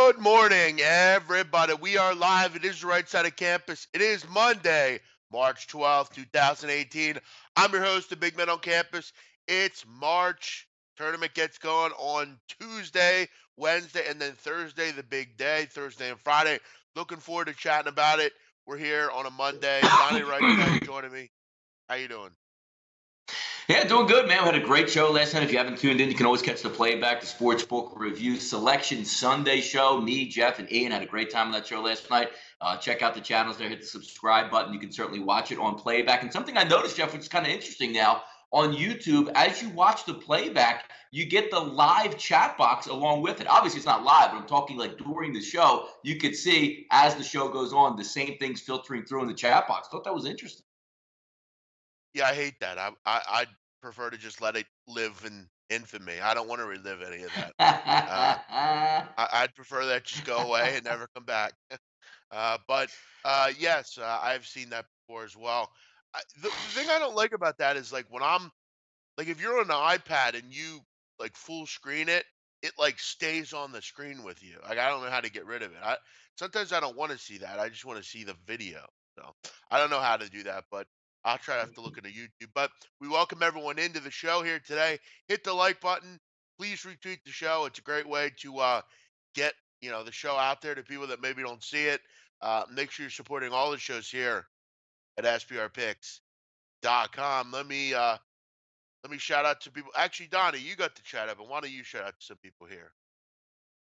Good morning, everybody. We are live. It is the right side of campus. It is Monday, March 12th, 2018. I'm your host, the Big Man on Campus. It's March. Tournament gets going on Tuesday, Wednesday, and then Thursday, the big day, Thursday and Friday. Looking forward to chatting about it. We're here on a Monday. Donnie Rightside joining me. How you doing? Yeah, doing good, man. We had a great show last night. If you haven't tuned in, you can always catch the playback, the Sportsbook Review Selection Sunday show. Me, Jeff, and Ian had a great time on that show last night. Check out the channels there. Hit the subscribe button. You can certainly watch it on playback. And something I noticed, Jeff, which is kind of interesting now, on YouTube, as you watch the playback, you get the live chat box along with it. Obviously, it's not live, but I'm talking like during the show. You could see, as the show goes on, the same things filtering through in the chat box. Thought that was interesting. Yeah, I hate that. I'd prefer to just let it live in infamy. I don't want to relive any of that. I'd prefer that just go away and never come back. Yes, I've seen that before as well. The thing I don't like about that is like when I'm like if you're on an iPad and you like full screen it, it like stays on the screen with you. Like I don't know how to get rid of it. Sometimes I don't want to see that. I just want to see the video. So I don't know how to do that, but I'll try to have to look into YouTube. But we welcome everyone into the show here today. Hit the like button. Please retweet the show. It's a great way to get the show out there to people that maybe don't see it. Make sure you're supporting all the shows here at SPRPicks.com. Let me shout out to people. Actually, Donnie, you got the chat up, and why don't you shout out to some people here?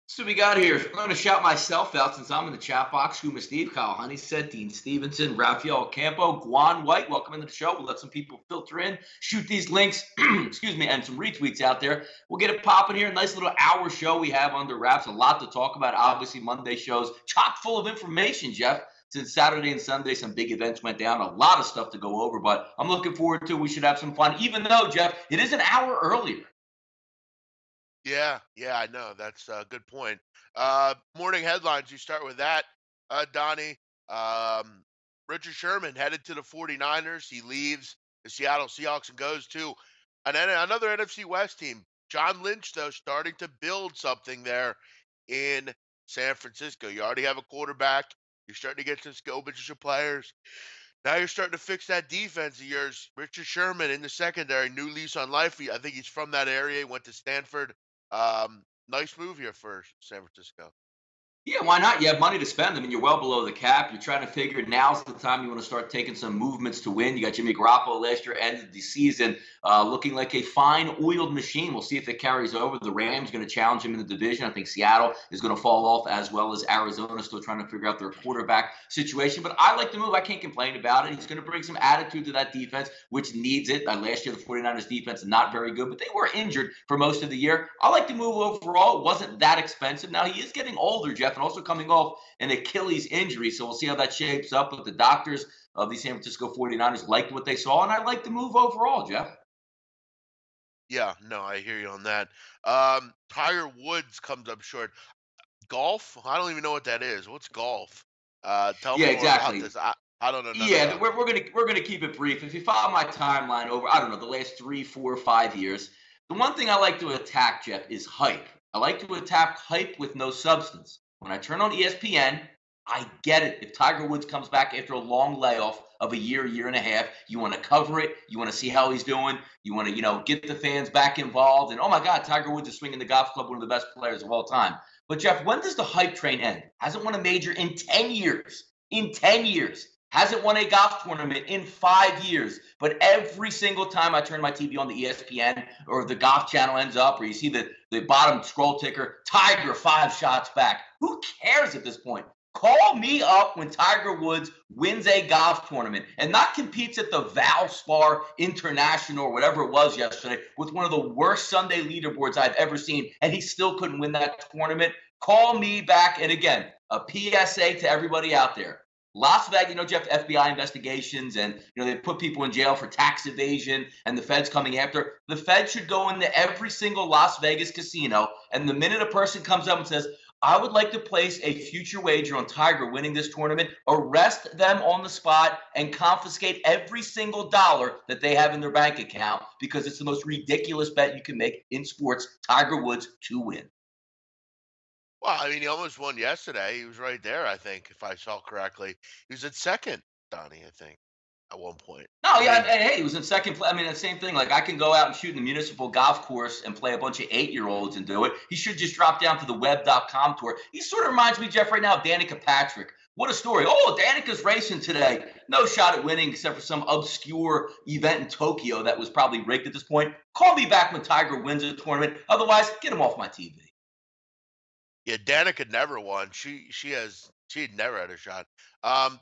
So we got here. I'm going to shout myself out since I'm in the chat box. Huma Steve, Kyle Honeysett, Dean Stevenson, Rafael Campo, Guan White. Welcome into the show. We'll let some people filter in, shoot these links, excuse me, and some retweets out there. We'll get it popping here. Nice little hour show we have under wraps. A lot to talk about. Obviously, Monday shows chock full of information, Jeff. Since Saturday and Sunday, some big events went down. A lot of stuff to go over, but I'm looking forward to it. We should have some fun, even though, Jeff, it is an hour earlier. Yeah, I know. That's a good point. Morning headlines, you start with that, Donnie. Richard Sherman headed to the 49ers. He leaves the Seattle Seahawks and goes to another NFC West team. John Lynch, though, starting to build something there in San Francisco. You already have a quarterback. You're starting to get some skill position players. Now you're starting to fix that defense of yours. Richard Sherman in the secondary, new lease on life. I think he's from that area. He went to Stanford. Nice move here for San Francisco. Yeah, why not? You have money to spend. I mean, you're well below the cap. You're trying to figure now's the time you want to start taking some movements to win. You got Jimmy Garoppolo last year, ended the season looking like a fine oiled machine. We'll see if it carries over. The Rams going to challenge him in the division. I think Seattle is going to fall off, as well as Arizona, still trying to figure out their quarterback situation. But I like the move. I can't complain about it. He's going to bring some attitude to that defense, which needs it. Last year, the 49ers defense is not very good, but they were injured for most of the year. I like the move overall. It wasn't that expensive. Now, he is getting older, Jeff, and also coming off an Achilles injury. So we'll see how that shapes up. But the doctors of the San Francisco 49ers liked what they saw, and I like the move overall, Jeff. Yeah, no, I hear you on that. Tiger Woods comes up short. Golf? I don't even know what that is. What's golf? Tell me more about this. I don't know. Yeah, we're gonna keep it brief. If you follow my timeline over, I don't know, the last 3, 4, 5 years, the one thing I like to attack, Jeff, is hype. I like to attack hype with no substance. When I turn on ESPN, I get it. If Tiger Woods comes back after a long layoff of a year and a half, you want to cover it. You want to see how he's doing. You want to, get the fans back involved. And, oh, my God, Tiger Woods is swinging the golf club, one of the best players of all time. But, Jeff, when does the hype train end? Hasn't won a major in 10 years. In 10 years. Hasn't won a golf tournament in 5 years. But every single time I turn my TV on the ESPN or the golf channel ends up or you see the bottom scroll ticker, Tiger 5 shots back. Who cares at this point? Call me up when Tiger Woods wins a golf tournament and not competes at the Valspar International or whatever it was yesterday with one of the worst Sunday leaderboards I've ever seen, and he still couldn't win that tournament. Call me back. And again, a PSA to everybody out there. Las Vegas, Jeff, FBI investigations and, they put people in jail for tax evasion and the Fed's coming after. The Fed should go into every single Las Vegas casino. And the minute a person comes up and says, I would like to place a future wager on Tiger winning this tournament, arrest them on the spot and confiscate every single dollar that they have in their bank account because it's the most ridiculous bet you can make in sports, Tiger Woods to win. Well, I mean, he almost won yesterday. He was right there, I think, if I saw correctly. He was at second, Donnie, I think, at one point. No, I yeah, mean, hey, he was in second place. I mean, the same thing. Like, I can go out and shoot in the municipal golf course and play a bunch of 8-year-olds and do it. He should just drop down to the web.com tour. He sort of reminds me, Jeff, right now of Danica Patrick. What a story. Oh, Danica's racing today. No shot at winning except for some obscure event in Tokyo that was probably rigged at this point. Call me back when Tiger wins a tournament. Otherwise, get him off my TV. yeah, Danica never won. She had never had a shot. Um,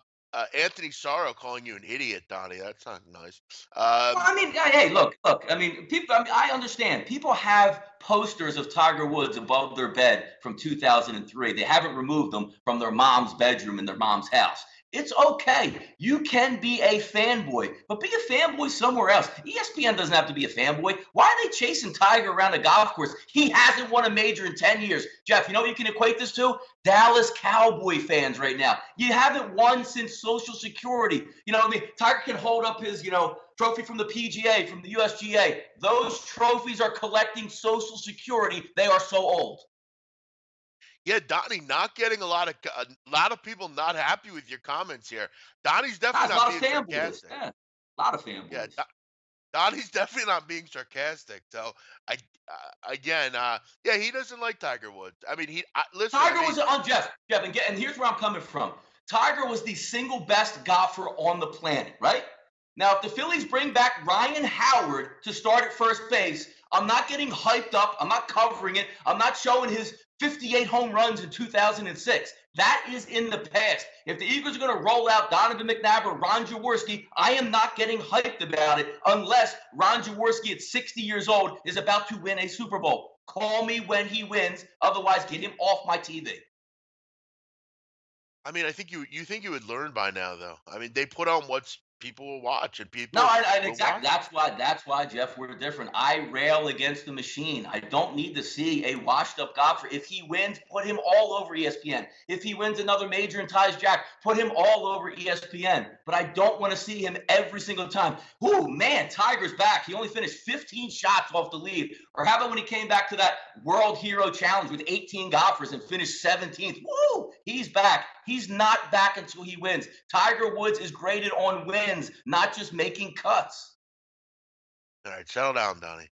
Anthony Sorrow calling you an idiot, Donnie. That's not nice. Well, I mean, hey, look. I mean, people. I mean, I understand. People have posters of Tiger Woods above their bed from 2003. They haven't removed them from their mom's bedroom in their mom's house. It's okay. You can be a fanboy, but be a fanboy somewhere else. ESPN doesn't have to be a fanboy. Why are they chasing Tiger around a golf course? He hasn't won a major in 10 years. Jeff, you know what you can equate this to? Dallas Cowboy fans right now. You haven't won since Social Security. You know what I mean? Tiger can hold up his, trophy from the PGA, from the USGA. Those trophies are collecting Social Security. They are so old. Yeah, Donnie, not getting a lot of people not happy with your comments here. Donnie's That's definitely a not lot of being fanboys. sarcastic. Yeah, a lot of Yeah, fanboys. Donnie's definitely not being sarcastic. So I again, yeah, he doesn't like Tiger Woods. I mean, listen. I Tiger mean, was on Jeff, and here's where I'm coming from. Tiger was the single best golfer on the planet, right? Now, if the Phillies bring back Ryan Howard to start at first base, I'm not getting hyped up. I'm not covering it. I'm not showing his 58 home runs in 2006. That is in the past. If the Eagles are going to roll out Donovan McNabb or Ron Jaworski, I am not getting hyped about it unless Ron Jaworski at 60 years old is about to win a Super Bowl. Call me when he wins. Otherwise, get him off my TV. I mean, I think you think you would learn by now, though. I mean, they put on what's people will watch, and No, people will exactly. watch. That's why, Jeff, we're different. I rail against the machine. I don't need to see a washed-up golfer. If he wins, put him all over ESPN. If he wins another major and ties Jack, put him all over ESPN. But I don't want to see him every single time. Ooh, man, Tiger's back. He only finished 15 shots off the lead. Or how about when he came back to that World Hero Challenge with 18 golfers and finished 17th? Woo! He's back. He's not back until he wins. Tiger Woods is graded on wins, not just making cuts. All right, settle down, Donnie.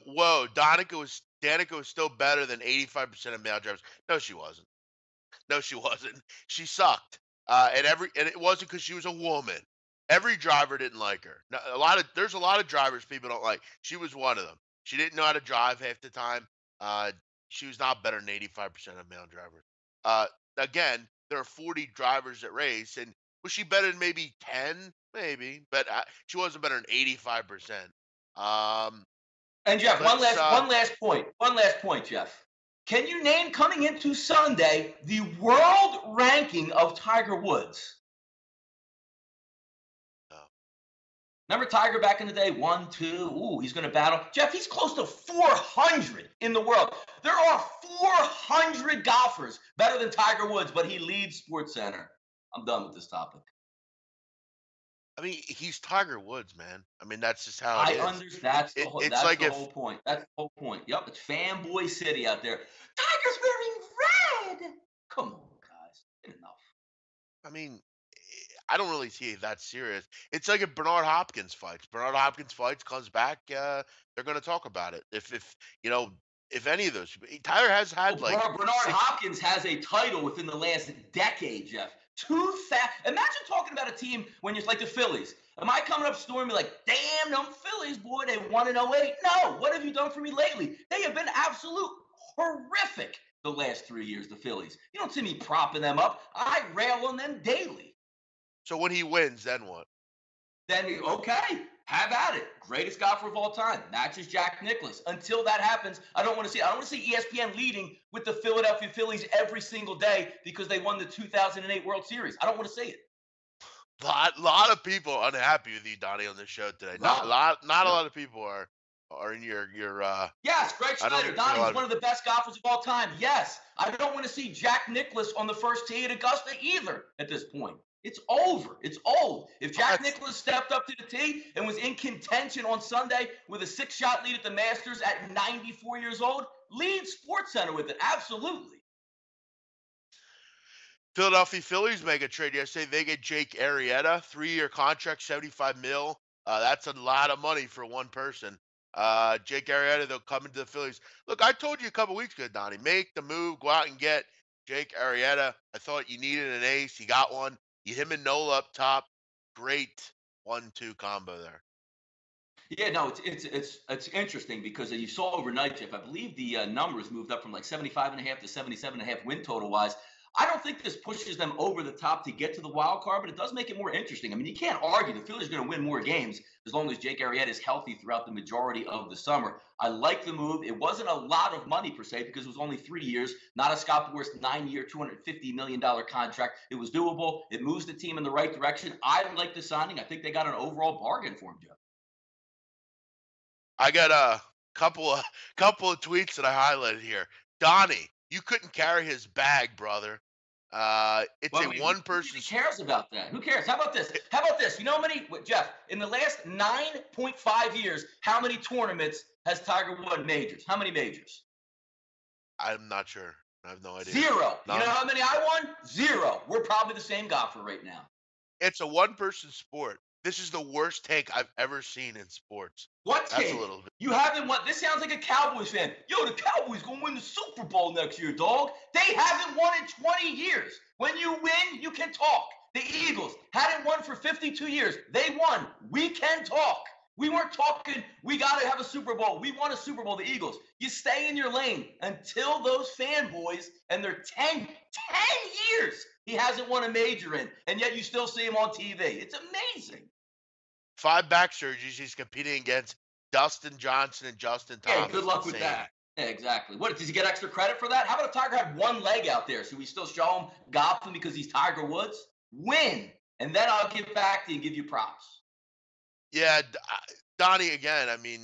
Whoa, Danica was still better than 85% of male drivers. No, she wasn't. No, she wasn't. She sucked. And it wasn't because she was a woman. Every driver didn't like her. No, there's a lot of drivers people don't like. She was one of them. She didn't know how to drive half the time. Uh, she was not better than 85% of male drivers. Uh, Again, there are 40 drivers that race, and was she better than maybe 10? Maybe, but she wasn't better than 85%. Um, And Jeff, let's one last point, Jeff. Can you name coming into Sunday the world ranking of Tiger Woods? uh, Remember Tiger back in the day? 1, 2. Ooh, he's going to battle. Jeff, he's close to 400 in the world. There are 400 golfers better than Tiger Woods, but he leads SportsCenter. I'm done with this topic. I mean, he's Tiger Woods, man. I mean, that's just how it I is. understand. That's the It's like if whole point. That's the whole point. Yep, it's fanboy city out there. Tiger's wearing red. Come on, guys. Enough. I mean, I don't really see it that serious. It's like if Bernard Hopkins fights. Bernard Hopkins fights, comes back. They're going to talk about it. If you know, if any of those, Tyler has Well, had like Bernard six. Hopkins has a title within the last decade, Jeff. Imagine talking about a team when you're like the Phillies. Am I coming up storming like, damn, them Phillies, boy, they won in '08? No. What have you done for me lately? They have been absolute horrific the last 3 years, the Phillies. You don't see me propping them up. I rail on them daily. So when he wins, then what? Then, okay, have at it. Greatest golfer of all time. Matches Jack Nicklaus. Until that happens, I don't want to see it. I don't want to see ESPN leading with the Philadelphia Phillies every single day because they won the 2008 World Series. I don't want to see it. Lot of people unhappy with you, Donnie, on this show today. Not a No. lot of people are in your. Yes, Greg I don't Schneider. think a lot Donnie's of one of the best golfers of all time. Yes. I don't want to see Jack Nicklaus on the first tee at Augusta either at this point. It's over. It's old. If Jack That's- Nicklaus stepped up to the tee and was in contention on Sunday with a 6-shot lead at the Masters at 94 years old, lead SportsCenter with it. Absolutely. Philadelphia Phillies make a trade yesterday. They get Jake Arrieta, 3-year contract, 75 mil. That's a lot of money for one person. Jake Arrieta, they'll come into the Phillies. Look, I told you a couple weeks ago, Donnie, make the move, go out and get Jake Arrieta. I thought you needed an ace. You got one. You him and Nola up top. Great 1-2 combo there. Yeah, no, it's interesting because you saw overnight, Jeff. I believe the numbers moved up from like 75.5 to 77.5 win total wise. I don't think this pushes them over the top to get to the wild card, but it does make it more interesting. I mean, you can't argue the Phillies are going to win more games as long as Jake Arrieta is healthy throughout the majority of the summer. I like the move. It wasn't a lot of money per se because it was only 3 years, not a Scott Boras 9-year, $250 million contract. It was doable. It moves the team in the right direction. I like the signing. I think they got an overall bargain for him, Jeff. I got a couple of tweets that I highlighted here. Donnie, you couldn't carry his bag, brother. It's Well, a one-person. Who cares about that? Who cares? How about this? How about this? You know how many, Jeff, in the last 9.5 years, how many tournaments has Tiger won majors? How many majors? I'm not sure. I have no idea. 0. None. You know how many I won? 0. We're probably the same golfer right now. It's a one-person sport. This is the worst take I've ever seen in sports. What That's take? a little bit. You haven't won. This sounds like a Cowboys fan. Yo, the Cowboys going to win the Super Bowl next year, dog. They haven't won in 20 years. When you win, you can talk. The Eagles hadn't won for 52 years. They won. We can talk. We weren't talking, we got to have a Super Bowl. We won a Super Bowl, the Eagles. You stay in your lane until those fanboys, and they're 10 years he hasn't won a major in, and yet you still see him on TV. It's amazing. 5 back surgeries. He's competing against Dustin Johnson and Justin Thomas. Yeah, good luck with that. Yeah, exactly. What, does he get extra credit for that? How about if Tiger had one leg out there? Should we still show him golfing because he's Tiger Woods? Win, and then I'll give back to you and give you props. Yeah, Donnie, again, I mean,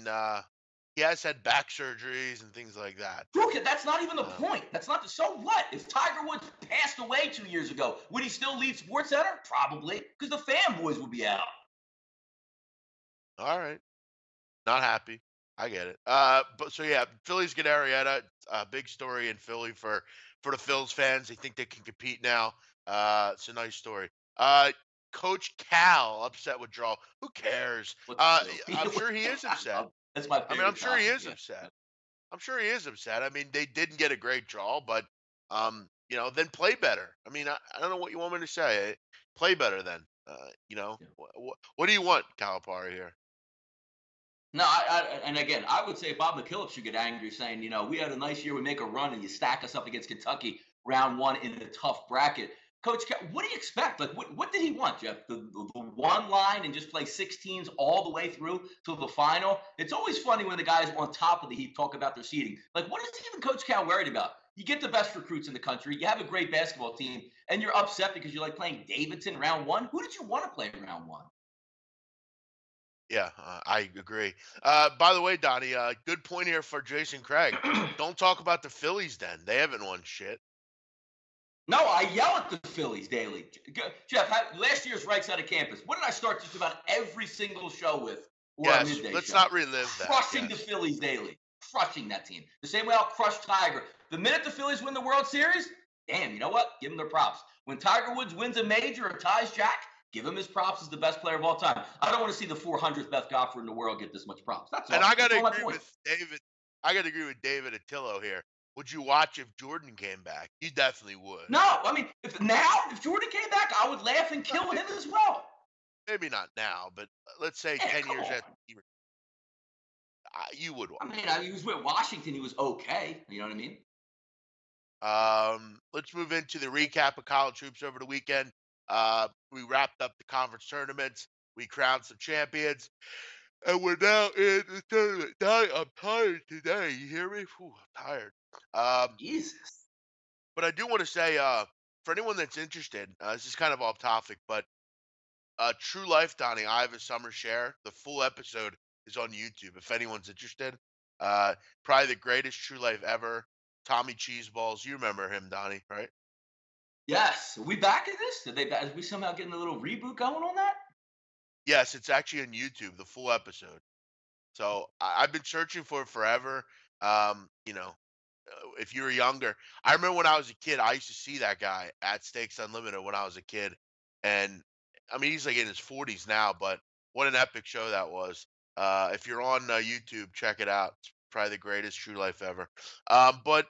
he has had back surgeries and things like that. Look, that's not even the point. That's not so what? If Tiger Woods passed away 2 years ago, would he still lead SportsCenter? Probably, because the fanboys would be out. All right. Not happy. I get it. But so yeah, Phillies get Arrieta. Big story in Philly for the Phils fans. They think they can compete now. It's a nice story. Coach Cal upset withdrawal. Who cares? I'm sure he is upset. That's my favorite. I mean, I'm sure he is upset. I'm sure he is upset. I mean, they didn't get a great draw, but then play better. I mean, I don't know what you want me to say. Play better then. What do you want, Calipari here? No, and again, I would say Bob McKillop should get angry saying, we had a nice year, we make a run, and you stack us up against Kentucky round 1 in a tough bracket. Coach, what do you expect? Like, what did he want, Jeff? The one line and just play 16s all the way through to the final? It's always funny when the guys on top of the heap talk about their seeding. Like, what is even Coach Cal worried about? You get the best recruits in the country. You have a great basketball team, and you're upset because you like playing Davidson round 1. Who did you want to play round 1? Yeah, I agree. By the way, Donnie, good point here for Jason Craig. Don't talk about the Phillies then. They haven't won shit. No, I yell at the Phillies daily. Jeff, last year's Right Side of Campus, what did I start just about every single show with? Yes, let's not relive that. Crushing the Phillies daily. Crushing that team. The same way I'll crush Tiger. The minute the Phillies win the World Series, damn, you know what? Give them their props. When Tiger Woods wins a major or ties Jack, give him his props as the best player of all time. I don't want to see the 400th best golfer in the world get this much props. That's all. And I got to agree with David. I got to agree with David Attillo here. Would you watch if Jordan came back? You definitely would. No, I mean, if Jordan came back, I would laugh and kill him as well. Maybe not now, but let's say 10 years after you would watch. I mean, he was with Washington. He was okay. You know what I mean? Let's move into the recap of college hoops over the weekend. We wrapped up the conference tournaments. We crowned some champions. And we're now in the tournament. I'm tired today. You hear me? Whew, I'm tired. Jesus. But I do want to say, for anyone that's interested, this is kind of off topic, but True Life, Donnie, I have a summer share. The full episode is on YouTube. If anyone's interested, probably the greatest True Life ever. Tommy Cheeseballs. You remember him, Donnie, right? Yes. Are we back at this? Are we somehow getting a little reboot going on that? Yes, it's actually on YouTube, the full episode. So I've been searching for it forever. if you were younger. I remember when I was a kid, I used to see that guy at Stakes Unlimited when I was a kid, and I mean he's like in his 40s now, but what an epic show that was. If you're on YouTube, check it out. It's probably the greatest True Life ever. But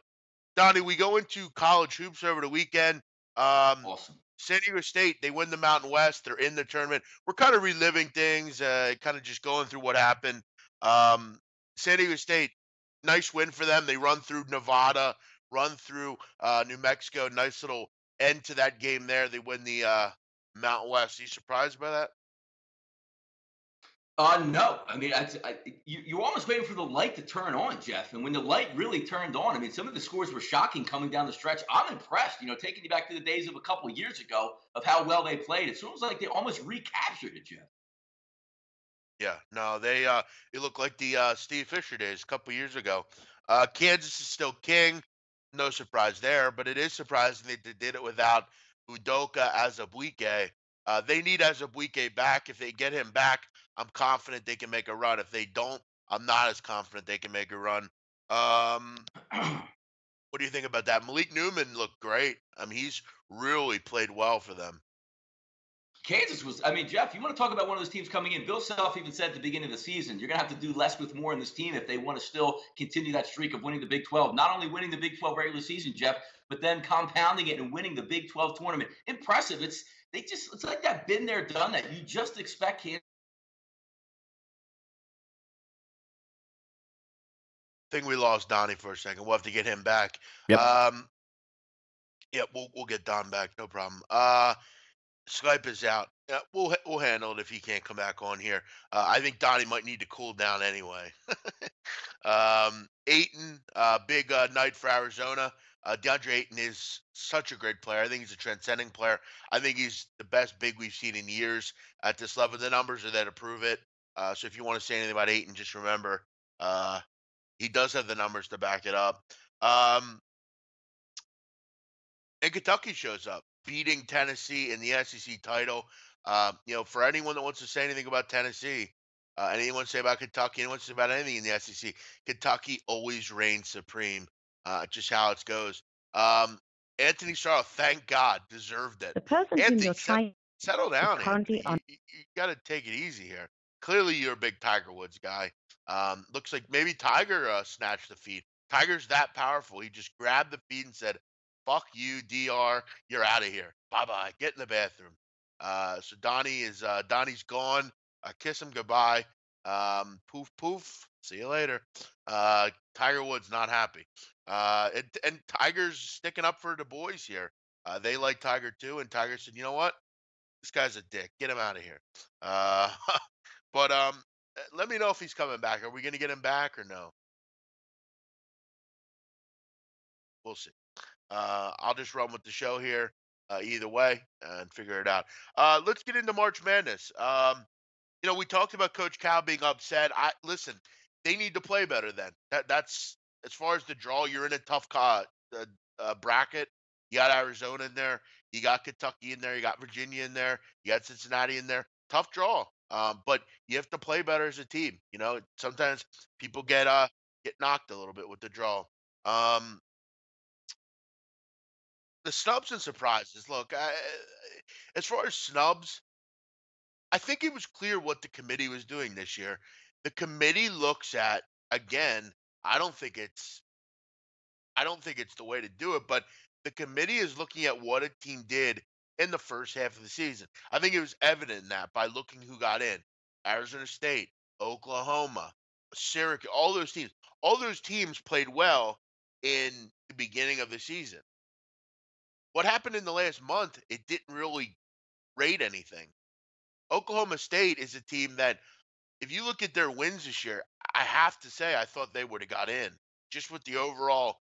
Donnie, we go into college hoops over the weekend. Um, Awesome. San Diego State, they win the Mountain West. They're in the tournament. We're kind of reliving things, kind of just going through what happened. Um, San Diego State, nice win for them. They run through Nevada, run through New Mexico. Nice little end to that game there. They win the Mountain West. Are you surprised by that? No. I mean, you're almost waiting for the light to turn on, Jeff. And when the light really turned on, I mean, some of the scores were shocking coming down the stretch. I'm impressed, taking you back to the days of a couple of years ago of how well they played. It seems like they almost recaptured it, Jeff. Yeah, no, it looked like the Steve Fisher days a couple years ago. Kansas is still king, no surprise there, but it is surprising that they did it without Udoka as a Azubuike. They need Azubuike back. If they get him back, I'm confident they can make a run. If they don't, I'm not as confident they can make a run. Um, what do you think about that? Malik Newman looked great. I mean, he's really played well for them. Kansas was, I mean, Jeff, you want to talk about one of those teams coming in? Bill Self even said at the beginning of the season, you're going to have to do less with more in this team if they want to still continue that streak of winning the Big 12. Not only winning the Big 12 regular season, Jeff, but then compounding it and winning the Big 12 tournament. Impressive. It's like that been there, done that. You just expect Kansas. Think we lost Donnie for a second. We'll have to get him back. Yep. Yeah, we'll get Don back, no problem. Skype is out. We'll handle it if he can't come back on here. I think Donnie might need to cool down anyway. Ayton, big night for Arizona. DeAndre Ayton is such a great player. I think he's a transcending player. I think he's the best big we've seen in years at this level. The numbers are there to prove it. So if you want to say anything about Ayton, just remember he does have the numbers to back it up. And Kentucky shows up, beating Tennessee in the SEC title. For anyone that wants to say anything about Tennessee, anyone say about Kentucky, anyone say about anything in the SEC, Kentucky always reigns supreme. Just how it goes. Anthony Starr, thank God, deserved it. The person whom Anthony, you're trying settle down, is currently Anthony. on. You got to take it easy here. Clearly, you're a big Tiger Woods guy. Looks like maybe Tiger snatched the feed. Tiger's that powerful. He just grabbed the feed and said, "Fuck you, Dr. You're out of here. Bye bye. Get in the bathroom." So Donnie's gone. Kiss him goodbye. Poof poof. See you later. Tiger Woods not happy. And Tiger's sticking up for the boys here. They like Tiger too, and Tiger said, "You know what? This guy's a dick. Get him out of here." Uh, but let me know if he's coming back. Are we going to get him back or no? We'll see. I'll just run with the show here either way and figure it out. Let's get into March Madness. We talked about Coach Cal being upset. Listen, they need to play better. Then that's as far as the draw. You're in a tough bracket. You got Arizona in there. You got Kentucky in there. You got Virginia in there. You got Cincinnati in there. Tough draw. But you have to play better as a team. Sometimes people get knocked a little bit with the draw. The snubs and surprises. Look, as far as snubs, I think it was clear what the committee was doing this year. The committee looks at again. I don't think it's the way to do it, but the committee is looking at what a team did in the first half of the season. I think it was evident in that by looking who got in: Arizona State, Oklahoma, Syracuse. All those teams played well in the beginning of the season. What happened in the last month, it didn't really rate anything. Oklahoma State is a team that, if you look at their wins this year, I have to say I thought they would have got in just with the overall,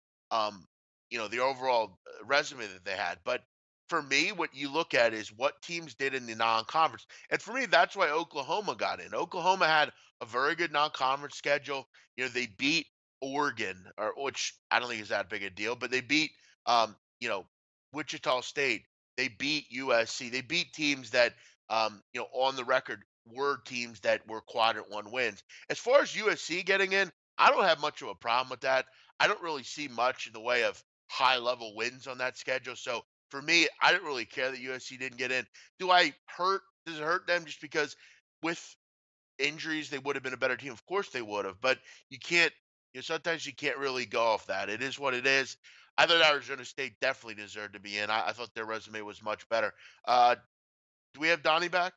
resume that they had. But for me, what you look at is what teams did in the non-conference, and for me, that's why Oklahoma got in. Oklahoma had a very good non-conference schedule. They beat Oregon, which I don't think is that big a deal, but they beat, Wichita State. They beat USC. They beat teams that, on the record were teams that were quadrant one wins. As far as USC getting in, I don't have much of a problem with that. I don't really see much in the way of high level wins on that schedule. So for me, I didn't really care that USC didn't get in. Does it hurt them just because with injuries they would have been a better team? Of course they would have, but you can't, sometimes you can't really go off that. It is what it is. I thought Arizona State definitely deserved to be in. I thought their resume was much better. Do we have Donnie back?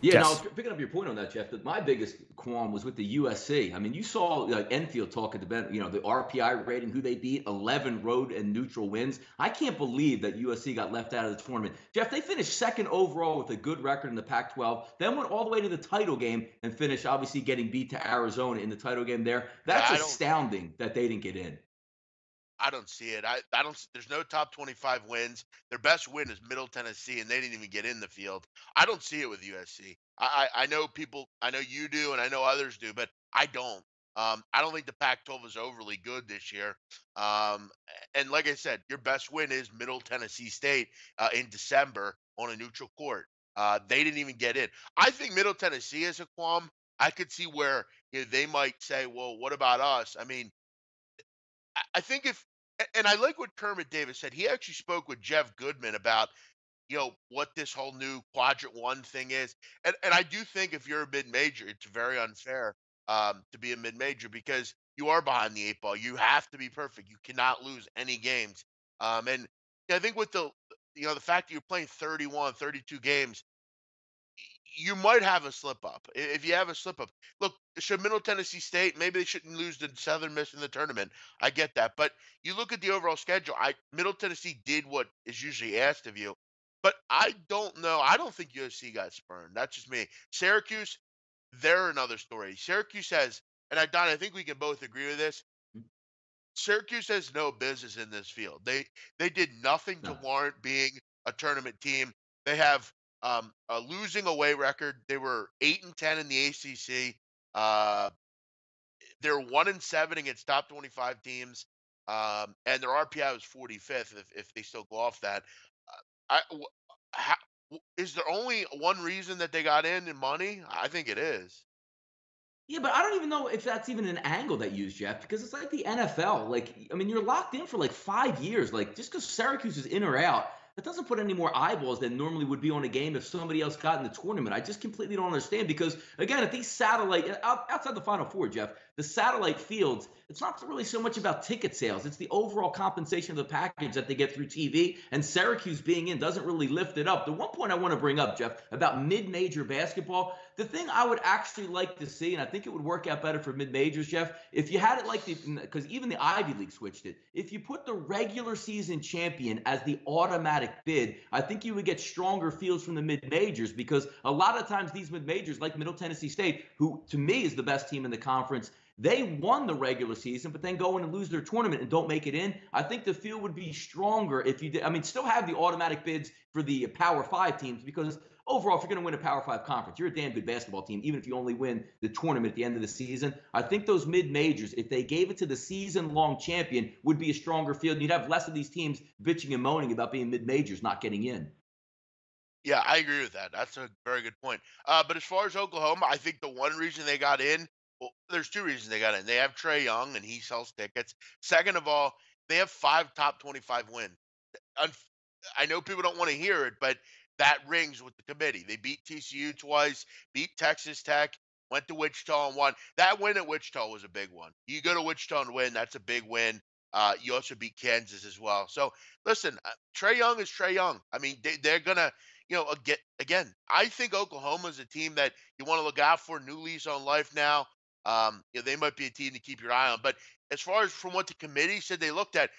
Yeah, no, I was Yes. picking up your point on that, Jeff. That my biggest qualm was with the USC. I mean, you saw like Enfield talking about, the RPI rating, who they beat, 11 road and neutral wins. I can't believe that USC got left out of the tournament. Jeff, they finished second overall with a good record in the Pac-12, then went all the way to the title game and finished obviously getting beat to Arizona in the title game there. Yeah, That's astounding that they didn't get in. I don't see it. I don't. There's no top 25 wins. Their best win is Middle Tennessee, and they didn't even get in the field. I don't see it with USC. I know people. I know you do, and I know others do, but I don't. I don't think the Pac-12 is overly good this year. And like I said, your best win is Middle Tennessee State in December on a neutral court. They didn't even get in. I think Middle Tennessee is a qualm. I could see where they might say, "Well, what about us?" I mean, I think and I like what Kermit Davis said. He actually spoke with Jeff Goodman about, what this whole new quadrant one thing is. And I do think if you're a mid major, it's very unfair to be a mid major because you are behind the eight ball. You have to be perfect. You cannot lose any games. And I think with the fact that you're playing 31, 32 games, you might have a slip up. If you have a slip up, look, should Middle Tennessee State, maybe they shouldn't lose to Southern Miss in the tournament. I get that, but you look at the overall schedule. Middle Tennessee did what is usually asked of you, but I don't know. I don't think USC got spurned. That's just me. Syracuse, they're another story. Syracuse has, and Don, I think we can both agree with this. Syracuse has no business in this field. They did nothing to No. warrant being a tournament team. They have a losing away record. They were 8-10 in the ACC. They're 1-7 against top 25 teams, and their RPI was 45th. If they still go off that, how, is there only one reason that they got in money? I think it is. Yeah, but I don't even know if that's even an angle that you use, Jeff, because it's like the NFL. Like, I mean, you're locked in for like 5 years. Like, just because Syracuse is in or out, that doesn't put any more eyeballs than normally would be on a game if somebody else got in the tournament. I just completely don't understand because, again, at these outside the Final Four, Jeff, the satellite fields, it's not really so much about ticket sales. It's the overall compensation of the package that they get through TV, and Syracuse being in doesn't really lift it up. The one point I want to bring up, Jeff, about mid-major basketball, the thing I would actually like to see, and I think it would work out better for mid-majors, Jeff, if you had it like because even the Ivy League switched it. If you put the regular season champion as the automatic bid, I think you would get stronger fields from the mid-majors because a lot of times these mid-majors, like Middle Tennessee State, who to me is the best team in the conference, they won the regular season, but then go in and lose their tournament and don't make it in. I think the field would be stronger if you did. I mean, still have the automatic bids for the Power 5 teams because overall, if you're going to win a Power 5 conference, you're a damn good basketball team, even if you only win the tournament at the end of the season. I think those mid-majors, if they gave it to the season-long champion, would be a stronger field. And you'd have less of these teams bitching and moaning about being mid-majors not getting in. Yeah, I agree with that. That's a very good point. But as far as Oklahoma, I think the one reason they got in, well, there's two reasons they got in. They have Trey Young, and he sells tickets. Second of all, they have 5 top 25 wins. I know people don't want to hear it, but that rings with the committee. They beat TCU twice, beat Texas Tech, went to Wichita and won. That win at Wichita was a big one. You go to Wichita and win, that's a big win. You also beat Kansas as well. So listen, Trey Young is Trey Young. I mean, they're gonna, again. I think Oklahoma is a team that you want to look out for. New lease on life now. They might be a team to keep your eye on. But as far as from what the committee said, they looked at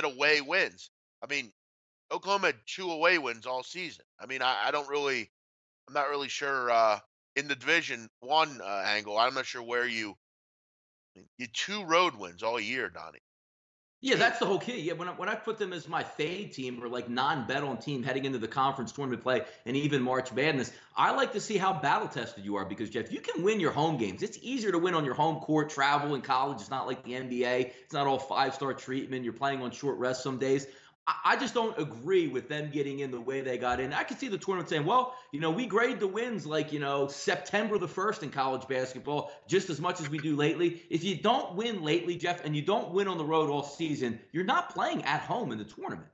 away wins. I mean, Oklahoma had 2 away wins all season. I mean, I'm not really sure in the Division One angle. I'm not sure where you 2 road wins all year, Donnie. Yeah, that's the whole key. Yeah, when I put them as my fade team or like non-bet on team heading into the conference tournament play and even March Madness, I like to see how battle tested you are because, Jeff, you can win your home games. It's easier to win on your home court. Travel in college, it's not like the NBA. It's not all 5-star treatment. You're playing on short rest some days. I just don't agree with them getting in the way they got in. I can see the tournament saying, well, we grade the wins like, September the 1st in college basketball just as much as we do lately. If you don't win lately, Jeff, and you don't win on the road all season, you're not playing at home in the tournament.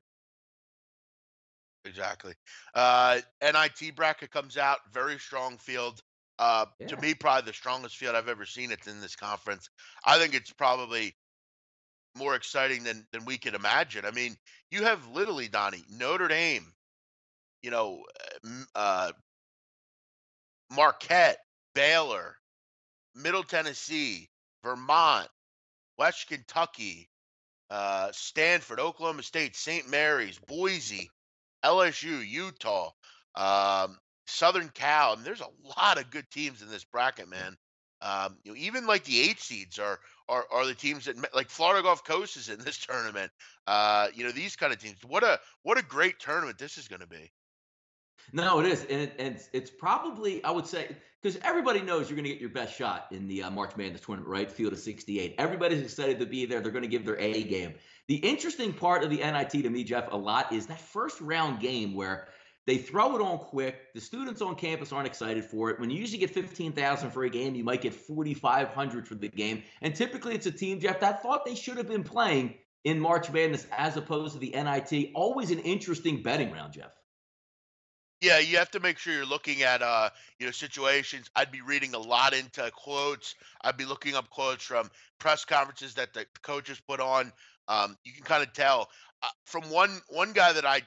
Exactly. NIT bracket comes out, very strong field. To Yeah. me, probably the strongest field I've ever seen. It's in this conference. I think it's probably more exciting than we could imagine. I mean, you have literally, Donnie, Notre Dame, you know, Marquette, Baylor, Middle Tennessee, Vermont, West Kentucky, Stanford, Oklahoma State, St. Mary's, Boise, LSU, Utah, Southern Cal. And there's a lot of good teams in this bracket, man. Even like the 8 seeds are the teams that like Florida Gulf Coast is in this tournament. These kind of teams. What a great tournament this is going to be. No, it is, and it's probably, I would say, because everybody knows you're going to get your best shot in the March Madness tournament, right? Field of 68. Everybody's excited to be there. They're going to give their A game. The interesting part of the NIT to me, Jeff, a lot is that first round game where they throw it on quick. The students on campus aren't excited for it. When you usually get 15,000 for a game, you might get 4,500 for the game. And typically, it's a team, Jeff, that thought they should have been playing in March Madness as opposed to the NIT. Always an interesting betting round, Jeff. Yeah, you have to make sure you're looking at situations. I'd be reading a lot into quotes. I'd be looking up quotes from press conferences that the coaches put on. You can kind of tell from one guy that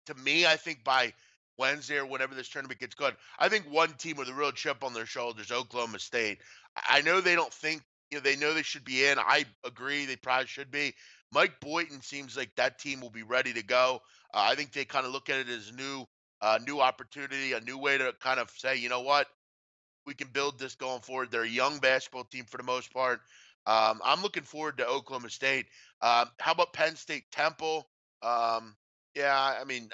to me, I think by Wednesday or whenever this tournament gets good, I think one team with a real chip on their shoulders, Oklahoma State. I know they don't think, they know they should be in. I agree, they probably should be. Mike Boynton seems like that team will be ready to go. I think they kind of look at it as new opportunity, a new way to kind of say, you know what, we can build this going forward. They're a young basketball team for the most part. I'm looking forward to Oklahoma State. How about Penn State Temple? Yeah, I mean,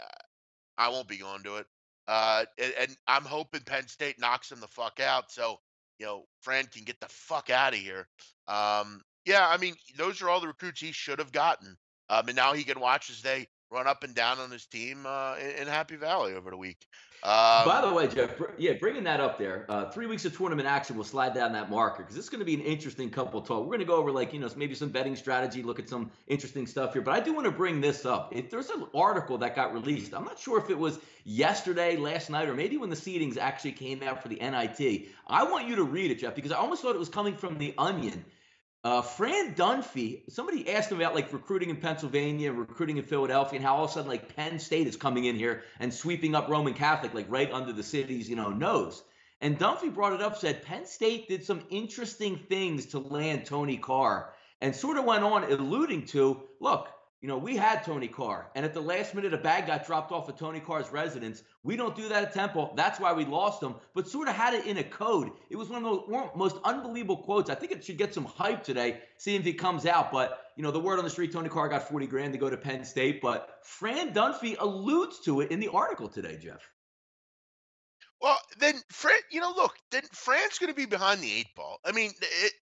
I won't be going to it. And I'm hoping Penn State knocks him the fuck out. So, Fran can get the fuck out of here. Yeah, I mean, those are all the recruits he should have gotten. And now he can watch as they run up and down on his team in Happy Valley over the week. By Um, the way, Jeff, yeah, bringing that up there, 3 weeks of tournament action will slide down that marker because it's going to be an interesting couple of talk. We're going to go over maybe some betting strategy, look at some interesting stuff here. But I do want to bring this up. There's an article that got released. I'm not sure if it was yesterday, last night, or maybe when the seedings actually came out for the NIT. I want you to read it, Jeff, because I almost thought it was coming from the Onion. Fran Dunphy, somebody asked him about like recruiting in Pennsylvania, recruiting in Philadelphia, and how all of a sudden like Penn State is coming in here and sweeping up Roman Catholic like right under the city's nose. And Dunphy brought it up, said Penn State did some interesting things to land Tony Carr, and sort of went on alluding to, look, we had Tony Carr, and at the last minute, a bag got dropped off at Tony Carr's residence. We don't do that at Temple. That's why we lost him, but sort of had it in a code. It was one of the most unbelievable quotes. I think it should get some hype today, seeing if it comes out. But, the word on the street, Tony Carr got 40 grand to go to Penn State. But Fran Dunphy alludes to it in the article today, Jeff. Well, then Fran, look, then Fran's going to be behind the 8 ball. I mean,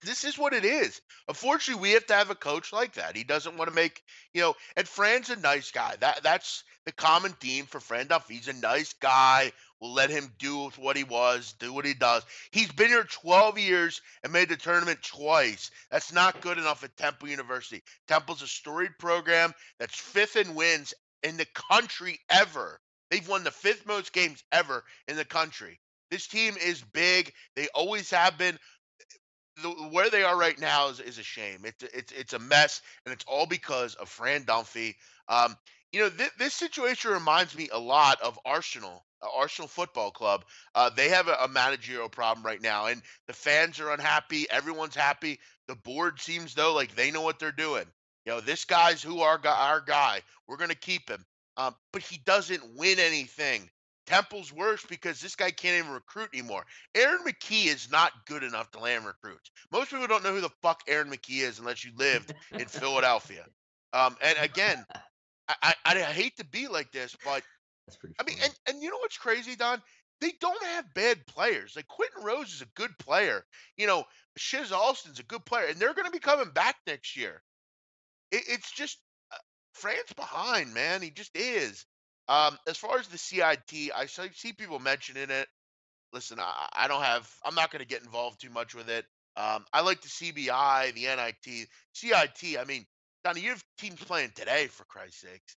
this is what it is. Unfortunately, we have to have a coach like that. He doesn't want to make, and Fran's a nice guy. That's the common theme for Fran Duff. He's a nice guy. We'll let him do what he was, do what he does. He's been here 12 years and made the tournament twice. That's not good enough at Temple University. Temple's a storied program that's fifth in wins in the country ever. They've won the fifth most games ever in the country. This team is big. They always have been. Where they are right now is a shame. It's a mess, and it's all because of Fran Dunphy. This situation reminds me a lot of Arsenal, Arsenal Football Club. They have a managerial problem right now, and the fans are unhappy. Everyone's happy. The board seems though like they know what they're doing. This guy's our guy. We're gonna keep him. But he doesn't win anything. Temple's worse because this guy can't even recruit anymore. Aaron McKee is not good enough to land recruits. Most people don't know who the fuck Aaron McKee is unless you lived in Philadelphia. And again, I hate to be like this, but That's pretty I mean, funny. and you know what's crazy, Don? They don't have bad players. Like Quentin Rose is a good player. Shiz Alston's a good player, and they're going to be coming back next year. It's just Fran's behind, man. He just is. As far as the CIT, I see people mentioning it. Listen, I don't have. I'm not going to get involved too much with it. I like the CBI, the NIT, CIT. I mean, Donnie, you have teams playing today, for Christ's sakes.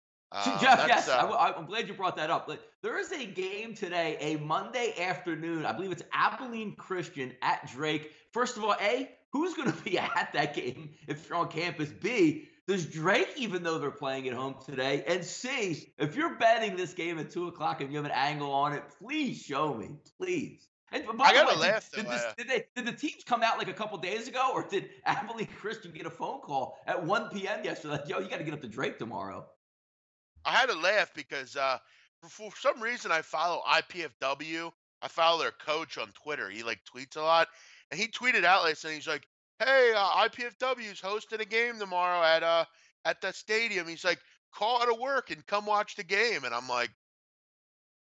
Jeff, That's yes, I'm glad you brought that up. Like, there is a game today, a Monday afternoon. I believe it's Abilene Christian at Drake. First of all, A, who's going to be at that game if you're on campus? B, does Drake, even though they're playing at home today? And C, if you're betting this game at 2 o'clock and you have an angle on it, please show me, please. And by I the gotta way, laugh though. did the teams come out like a couple days ago, or did Abilene Christian get a phone call at 1 p.m. yesterday? Like, yo, you got to get up to Drake tomorrow. I had to laugh because for some reason I follow IPFW. I follow their coach on Twitter. He like tweets a lot, and he tweeted out last night. He's like, "Hey, IPFW is hosting a game tomorrow at the stadium." He's like, "Call out of work and come watch the game." And I'm like,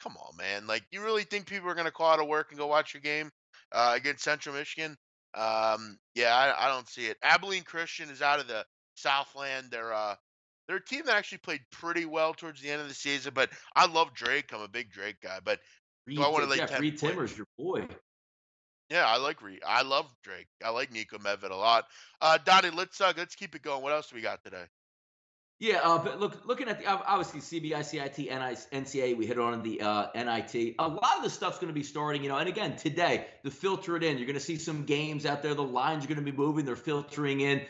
"Come on, man! Like, you really think people are gonna call out of work and go watch your game against Central Michigan?" Yeah, I don't see it. Abilene Christian is out of the Southland. They're a team that actually played pretty well towards the end of the season, but I love Drake. I'm a big Drake guy, but do I want to lay Jeff 10 Reed points? Timmer's your boy. Yeah, I like Reed. I love Drake. I like Nico Medved a lot. Donnie, let's keep it going. What else do we got today? Yeah, but looking at the obviously CBI, CIT, NCAA, we hit on the NIT. A lot of the stuff's going to be starting, and again today to filter it in. You're going to see some games out there. The lines are going to be moving. They're filtering in.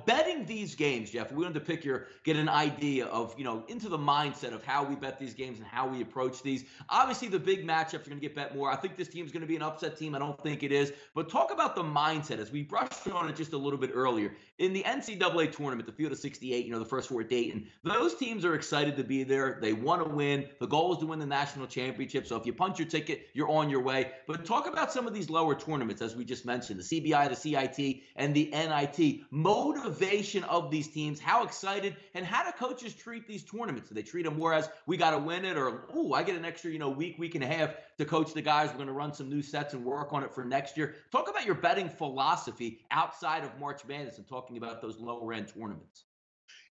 Betting these games, Jeff. We wanted to get an idea of into the mindset of how we bet these games and how we approach these. Obviously, the big matchups are going to get bet more. I think this team's going to be an upset team. I don't think it is. But talk about the mindset as we brushed on it just a little bit earlier in the NCAA tournament, the field of 68. The first four Dayton. Those teams are excited to be there. They want to win. The goal is to win the national championship. So if you punch your ticket, you're on your way. But talk about some of these lower tournaments, as we just mentioned, the CBI, the CIT, and the NIT. Motivation of these teams, how excited, and how do coaches treat these tournaments? Do they treat them more as we got to win it, or, I get an extra, week and a half to coach the guys. We're going to run some new sets and work on it for next year. Talk about your betting philosophy outside of March Madness and talking about those lower end tournaments.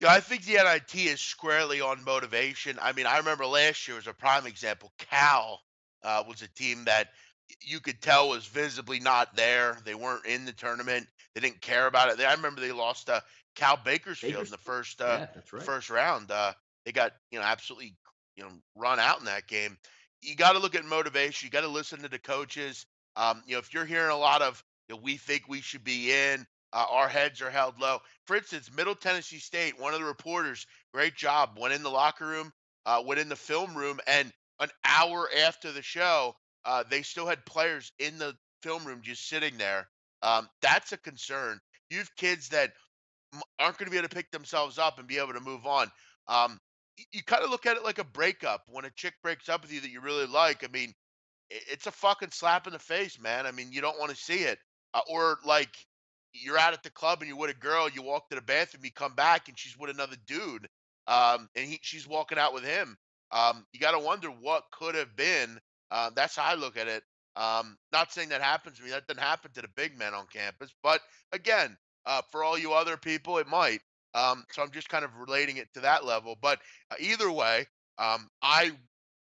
Yeah, I think the NIT is squarely on motivation. I mean, I remember last year was a prime example. Cal was a team that you could tell was visibly not there. They weren't in the tournament. They didn't care about it. I remember they lost to Cal Bakersfield in the Yeah, that's right. first round. They got absolutely run out in that game. You got to look at motivation. You got to listen to the coaches. If you're hearing a lot of we think we should be in, our heads are held low. For instance, Middle Tennessee State, one of the reporters, great job, went in the locker room, went in the film room, and an hour after the show, they still had players in the film room just sitting there. That's a concern. You have kids that aren't going to be able to pick themselves up and be able to move on. You kind of look at it like a breakup. When a chick breaks up with you that you really like, I mean, it's a fucking slap in the face, man. I mean, you don't want to see it. Or like you're out at the club and you're with a girl, you walk to the bathroom, you come back and she's with another dude, and she's walking out with him. You got to wonder what could have been. That's how I look at it. Not saying that happens to me. That didn't happen to the big men on campus. But again, for all you other people, it might. So I'm just kind of relating it to that level. But either way, I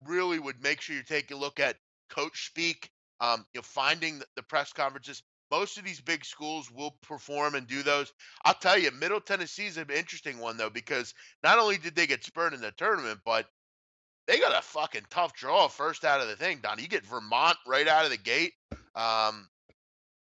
really would make sure you take a look at coach speak. Finding the press conferences. Most of these big schools will perform and do those. I'll tell you, Middle Tennessee is an interesting one though, because not only did they get spurned in the tournament, but they got a fucking tough draw first out of the thing, Donnie. You get Vermont right out of the gate. Um,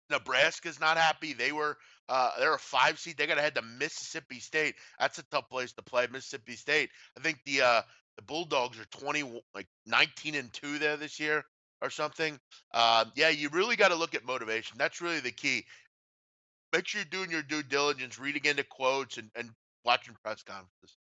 Nebraska's not happy. They're a 5 seed. They got to head to Mississippi State. That's a tough place to play, Mississippi State. I think the Bulldogs are 19-2 there this year or something. Yeah, you really got to look at motivation. That's really the key. Make sure you're doing your due diligence, reading into quotes and watching press conferences.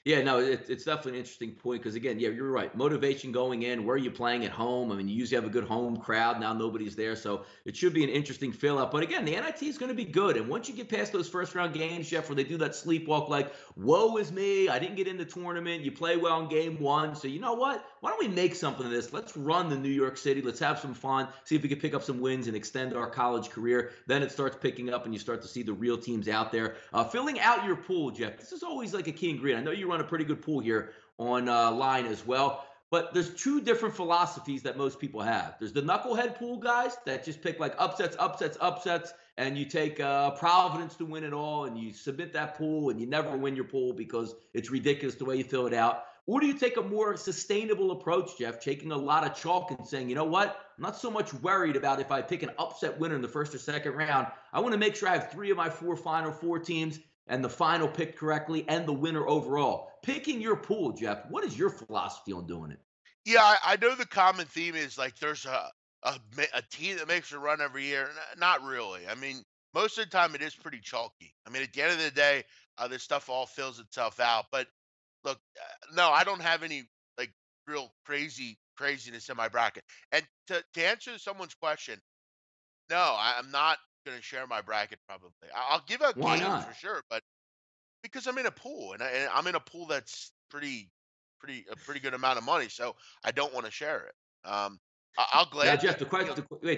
Yeah, no, it's definitely an interesting point because again, yeah, you're right. Motivation going in, where are you playing at home? I mean, you usually have a good home crowd. Now nobody's there, so it should be an interesting fill up. But again, the NIT is going to be good, and once you get past those first round games, Jeff, where they do that sleepwalk, like, "Woe is me, I didn't get in the tournament." You play well in game one, so you know what? Why don't we make something of this? Let's run the New York City. Let's have some fun. See if we can pick up some wins and extend our college career. Then it starts picking up, and you start to see the real teams out there. Filling out your pool, Jeff. This is always like a key ingredient. I know you run a pretty good pool here on line as well. But there's two different philosophies that most people have. There's the knucklehead pool guys that just pick like upsets, upsets, upsets, and you take Providence to win it all, and you submit that pool, and you never win your pool because it's ridiculous the way you fill it out. Or do you take a more sustainable approach, Jeff, taking a lot of chalk and saying, you know what, I'm not so much worried about if I pick an upset winner in the first or second round. I want to make sure I have 3 of my 4 Final Four teams and the final picked correctly and the winner overall. Picking your pool, Jeff, what is your philosophy on doing it? Yeah, I know the common theme is like there's a team that makes a run every year. Not really. I mean, most of the time it is pretty chalky. I mean, at the end of the day, this stuff all fills itself out. But look, no, I don't have any like real craziness in my bracket. And to answer someone's question, no, I'm not going to share my bracket. Probably, I'll give out Why games for not? sure, but because I'm in a pool and I'm in a pool that's a pretty good amount of money, so I don't want to share it. I'll Now, gladly, Jeff, the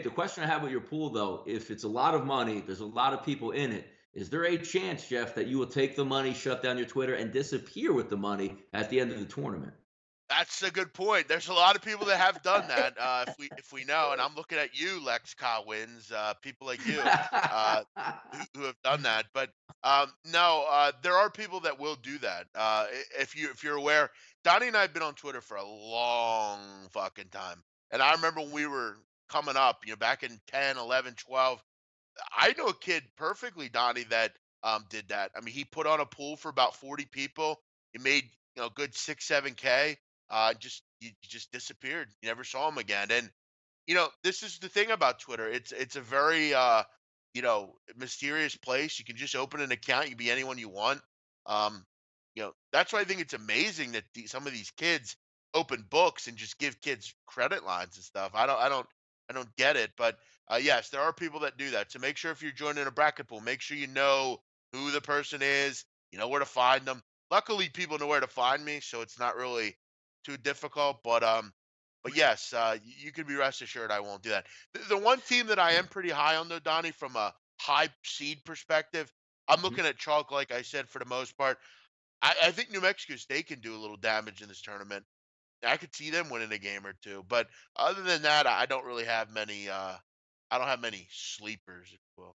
question I have with your pool, though, if it's a lot of money, there's a lot of people in it. Is there a chance, Jeff, that you will take the money, shut down your Twitter, and disappear with the money at the end of the tournament? that's a good point. There's a lot of people that have done that. If we know, and I'm looking at you, Lex Collins, people like you, who have done that. But no, there are people that will do that. If you're aware, Donnie and I have been on Twitter for a long fucking time, and I remember when we were coming up, back in 10, 11, 12. I know a kid perfectly, Donnie, that did that. I mean, he put on a pool for about 40 people. He made good 6, 7K. Just he just disappeared. You never saw him again. And this is the thing about Twitter. It's a very mysterious place. You can just open an account. You can be anyone you want. Um, that's why I think it's amazing that some of these kids open books and just give kids credit lines and stuff. I don't get it. But yes, there are people that do that. So make sure if you're joining a bracket pool, make sure you know who the person is. You know where to find them. Luckily, people know where to find me, so it's not really too difficult. But yes, you can be rest assured I won't do that. The one team that I am pretty high on though, Donnie, from a high seed perspective, I'm Mhm. looking at chalk, like I said, for the most part. I think New Mexico State can do a little damage in this tournament. I could see them winning a game or two, but other than that, I don't really have many. I don't have many sleepers, if you will.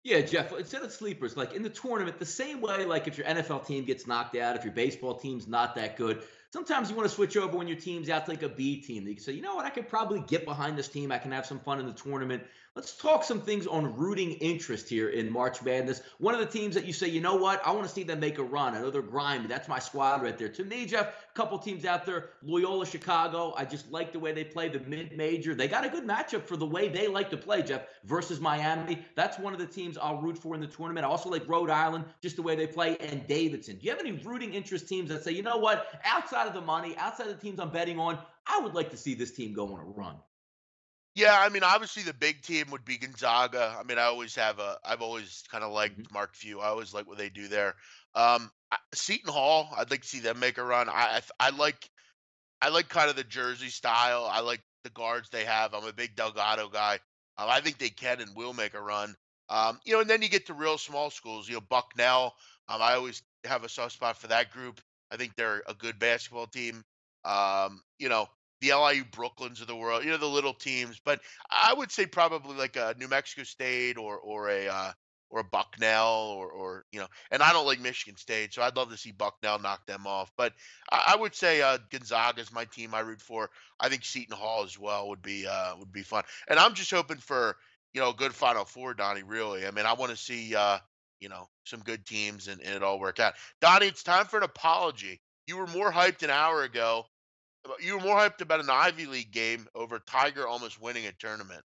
Yeah, Jeff, instead of sleepers, like in the tournament, the same way, like if your NFL team gets knocked out, if your baseball team's not that good, sometimes you want to switch over when your team's out to like a B team. You can say, you know what, I could probably get behind this team. I can have some fun in the tournament. Let's talk some things on rooting interest here in March Madness. One of the teams that you say, you know what, I want to see them make a run. I know they're grimy. That's my squad right there. To me, Jeff, a couple teams out there, Loyola Chicago. I just like the way they play the mid-major. They got a good matchup for the way they like to play, Jeff, versus Miami. That's one of the teams I'll root for in the tournament. I also like Rhode Island, just the way they play, and Davidson. Do you have any rooting interest teams that say, you know what, outside of the money, outside of the teams I'm betting on, I would like to see this team go on a run? Yeah, I mean, obviously the big team would be Gonzaga. I mean, I've always kind of Mhm. liked Mark Few. I always like what they do there. Seton Hall, I'd like to see them make a run. I like kind of the Jersey style. I like the guards they have. I'm a big Delgado guy. I think they can and will make a run. And then you get to real small schools. Bucknell. I always have a soft spot for that group. I think they're a good basketball team. The LIU Brooklyns of the world. The little teams. But I would say probably like a New Mexico State or a Bucknell or. And I don't like Michigan State, so I'd love to see Bucknell knock them off. But I would say Gonzaga is my team I root for. I think Seton Hall as well would be fun. And I'm just hoping for a good Final Four, Donnie. Really, I mean, I want to see some good teams and it all work out. Donnie, it's time for an apology. You were more hyped an hour ago. You were more hyped about an Ivy League game over Tiger almost winning a tournament.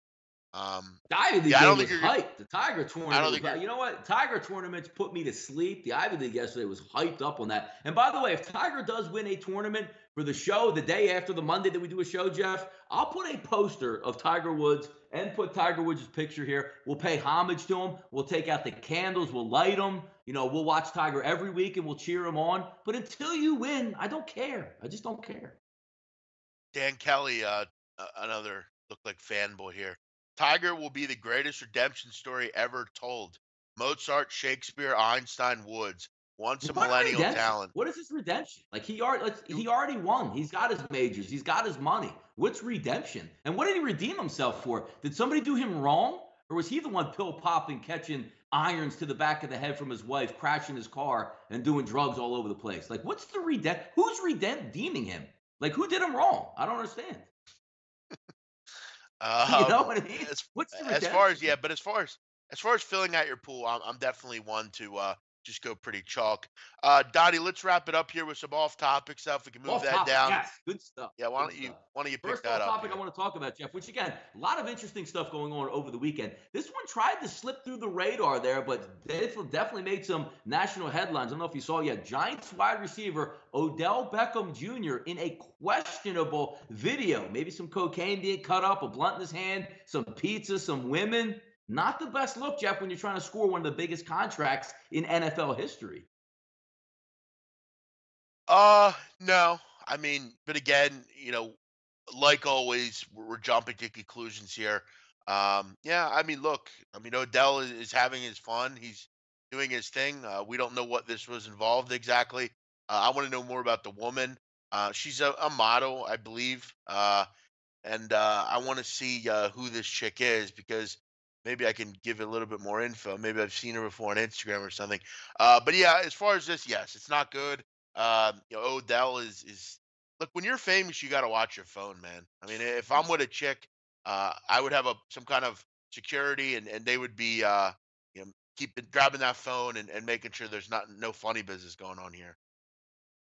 The Ivy League Yeah, I don't game think was you're. hyped. The Tiger I don't tournament think was, you're. you know what? Tiger tournaments put me to sleep. The Ivy League yesterday was hyped up on that. And by the way, if Tiger does win a tournament for the show the day after the Monday that we do a show, Jeff, I'll put a poster of Tiger Woods and put Tiger Woods' picture here. We'll pay homage to him. We'll take out the candles. We'll light them. You know, we'll watch Tiger every week and we'll cheer him on. But until you win, I don't care. I just don't care. Dan Kelly, another look like fanboy here. Tiger will be the greatest redemption story ever told. Mozart, Shakespeare, Einstein, Woods. Once a What millennial redemption? talent. What is his redemption? Like he You- already won. He's got his majors. He's got his money. What's redemption? And what did he redeem himself for? Did somebody do him wrong, or was he the one pill popping, catching irons to the back of the head from his wife, crashing his car, and doing drugs all over the place? Like, what's the Who's redeeming him? Like, who did him wrong? I don't understand. You know what I mean? What's the as redemption? far as yeah, but as far as filling out your pool, I'm definitely one to just go pretty chalk. Dottie, let's wrap it up here with some off-topic stuff. We can move Off that topic, down. yes, good stuff. Yeah, Good stuff. why don't you pick First that off up topic here? I want to talk about, Jeff, which again, a lot of interesting stuff going on over the weekend. This one tried to slip through the radar there, but definitely made some national headlines. I don't know if you saw yet. Giants wide receiver Odell Beckham Jr. in a questionable video. Maybe some cocaine being cut up, a blunt in his hand, some pizza, some women. Not the best look, Jeff, when you're trying to score one of the biggest contracts in NFL history. No. I mean, but again, like always, we're jumping to conclusions here. Yeah, I mean, look, I mean, Odell is having his fun. He's doing his thing. We don't know what this was involved exactly. I want to know more about the woman. She's a model, I believe. And I want to see who this chick is because maybe I can give a little bit more info. Maybe I've seen her before on Instagram or something. But yeah, as far as this, yes, it's not good. Odell is look, when you're famous, you got to watch your phone, man. I mean, if I'm with a chick, I would have some kind of security, and they would be grabbing that phone and making sure there's no funny business going on here.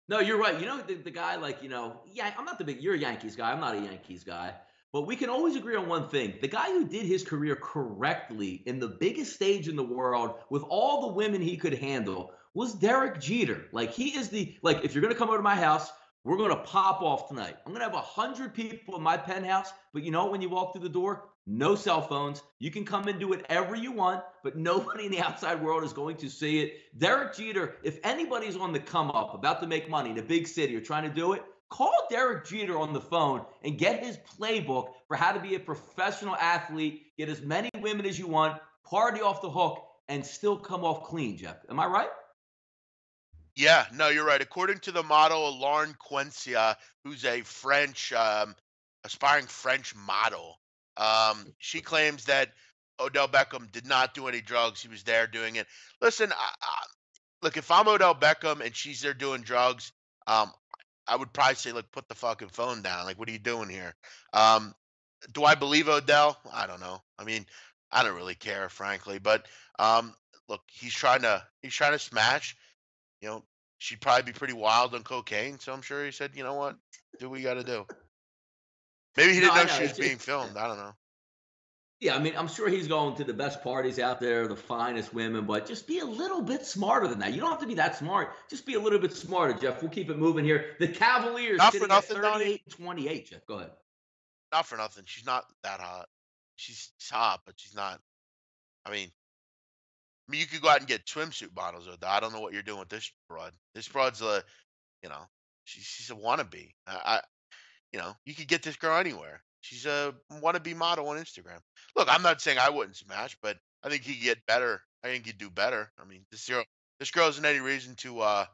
No, you're right. You know, the guy, like, yeah, I'm not you're a Yankees guy. I'm not a Yankees guy. But we can always agree on one thing. The guy who did his career correctly in the biggest stage in the world with all the women he could handle was Derek Jeter. Like, he is if you're going to come over to my house, we're going to pop off tonight. I'm going to have 100 people in my penthouse. But you know, when you walk through the door, no cell phones. You can come and do whatever you want, but nobody in the outside world is going to see it. Derek Jeter, if anybody's on the come up, about to make money in a big city or trying to do it, call Derek Jeter on the phone and get his playbook for how to be a professional athlete, get as many women as you want, party off the hook, and still come off clean, Jeff. Am I right? Yeah, no, you're right. According to the model Lauren Quencia, who's a French, aspiring French model, she claims that Odell Beckham did not do any drugs. He was there doing it. Listen, look, if I'm Odell Beckham and she's there doing drugs, um, I would probably say, like, put the fucking phone down. Like, what are you doing here? Um, do I believe Odell? I don't know. I mean, I don't really care, frankly. But look, he's trying to smash. You know, she'd probably be pretty wild on cocaine. So I'm sure he said, you know what, do what we got to do. Maybe he No, didn't I know know. she was being filmed. I don't know. Yeah, I mean, I'm sure he's going to the best parties out there, the finest women, but just be a little bit smarter than that. You don't have to be that smart. Just be a little bit smarter, Jeff. We'll keep it moving here. The Cavaliers Not for sitting at nothing, Donnie. 38-28, Jeff. Go ahead. Not for nothing. She's not that hot. She's hot, but she's not. I mean, you could go out and get swimsuit models with her. I don't know what you're doing with this broad. This broad's you know, she's a wannabe. You could get this girl anywhere. She's a wannabe model on Instagram. Look, I'm not saying I wouldn't smash, but I think he'd get better. I think he'd do better. I mean, this girl isn't any reason to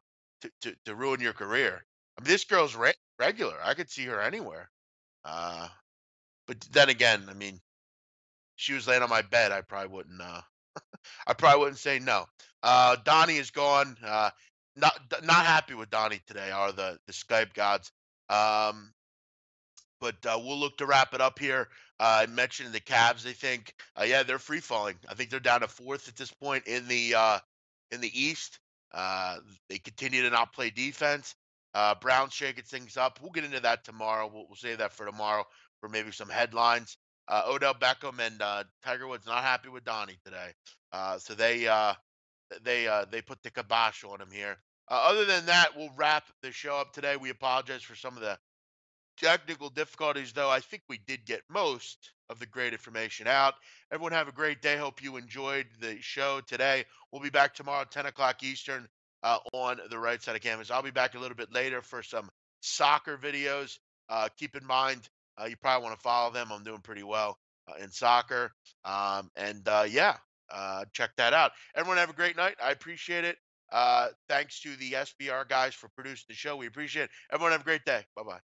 ruin your career. I mean, this girl's regular. I could see her anywhere. Uh, but then again, I mean, she was laying on my bed. I probably wouldn't. I probably wouldn't say no. Donnie is gone. Not happy with Donnie today. Are the Skype gods? Um, but we'll look to wrap it up here. I mentioned the Cavs. They think, yeah, they're free falling. I think they're down to fourth at this point in the East. Uh, they continue to not play defense. Brown's shaking things up. We'll get into that tomorrow. We'll save that for tomorrow for maybe some headlines. Odell Beckham and Tiger Woods not happy with Donnie today. So they put the kibosh on him here. Other than that, we'll wrap the show up today. We apologize for some of the technical difficulties, though. I think we did get most of the great information out. Everyone have a great day. Hope you enjoyed the show today. We'll be back tomorrow at 10 o'clock Eastern on the right side of campus. I'll be back a little bit later for some soccer videos. Keep in mind, you probably want to follow them. I'm doing pretty well in soccer. Yeah, check that out. Everyone have a great night. I appreciate it. Thanks to the SBR guys for producing the show. We appreciate it. Everyone have a great day. Bye bye.